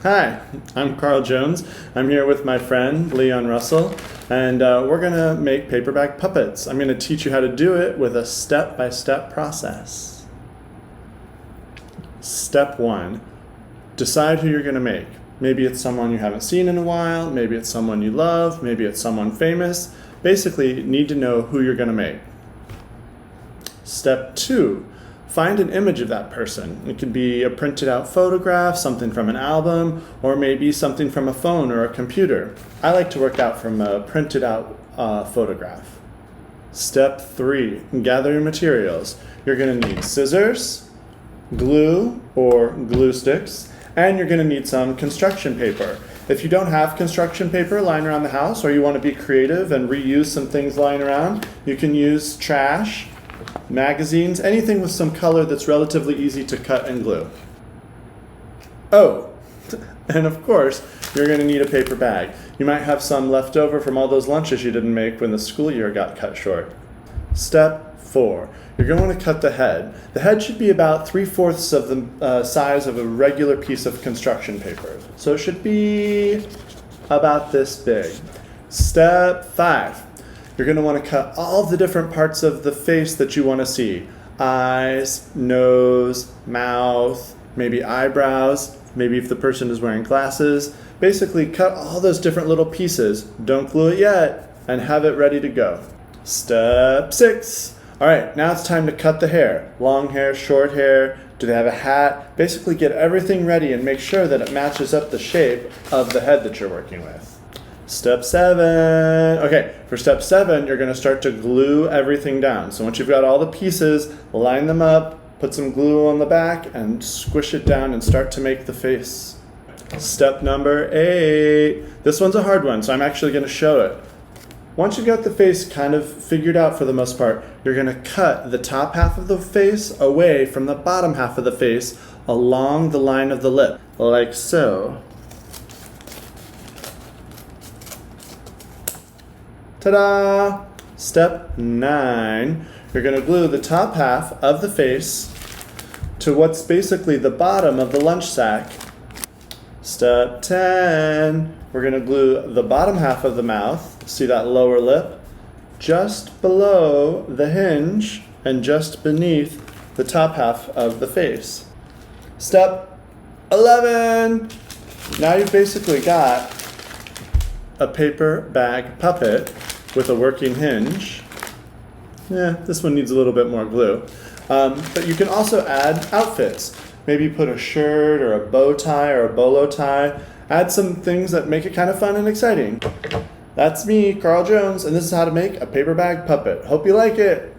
Hi, I'm Karl Jones. I'm here with my friend Leon Russell, and we're gonna make paper bag puppets. I'm gonna teach you how to do it with a step-by-step process. Step 1, decide who you're gonna make. Maybe it's someone you haven't seen in a while, maybe it's someone you love, maybe it's someone famous. Basically, you need to know who you're gonna make. Step 2, find an image of that person. It could be a printed out photograph, something from an album, or maybe something from a phone or a computer. I like to work out from a printed out photograph. Step 3, gather your materials. You're gonna need scissors, glue or glue sticks, and you're gonna need some construction paper. If you don't have construction paper lying around the house, or you wanna be creative and reuse some things lying around, you can use trash, magazines, anything with some color that's relatively easy to cut and glue. Oh, and of course, you're going to need a paper bag. You might have some left over from all those lunches you didn't make when the school year got cut short. Step 4, you're going to cut the head. The head should be about 3/4 of the size of a regular piece of construction paper. So it should be about this big. Step 5, you're going to want to cut all the different parts of the face that you want to see. Eyes, nose, mouth, maybe eyebrows, maybe if the person is wearing glasses. Basically, cut all those different little pieces. Don't glue it yet, and have it ready to go. Step 6. All right, now it's time to cut the hair. Long hair, short hair, do they have a hat? Basically, get everything ready and make sure that it matches up the shape of the head that you're working with. Step 7. Okay, for step 7, you're going to start to glue everything down. So once you've got all the pieces, line them up, put some glue on the back, and squish it down and start to make the face. Step number 8. This one's a hard one, so I'm actually going to show it. Once you've got the face kind of figured out for the most part, you're going to cut the top half of the face away from the bottom half of the face along the line of the lip, like so. Ta-da! Step 9, you're going to glue the top half of the face to what's basically the bottom of the lunch sack. Step 10, we're going to glue the bottom half of the mouth, see that lower lip, just below the hinge and just beneath the top half of the face. Step 11, now you've basically got a paper bag puppet with a working hinge. Yeah, this one needs a little bit more glue. But you can also add outfits. Maybe put a shirt or a bow tie or a bolo tie. Add some things that make it kind of fun and exciting. That's me, Karl Jones, and this is how to make a paper bag puppet. Hope you like it.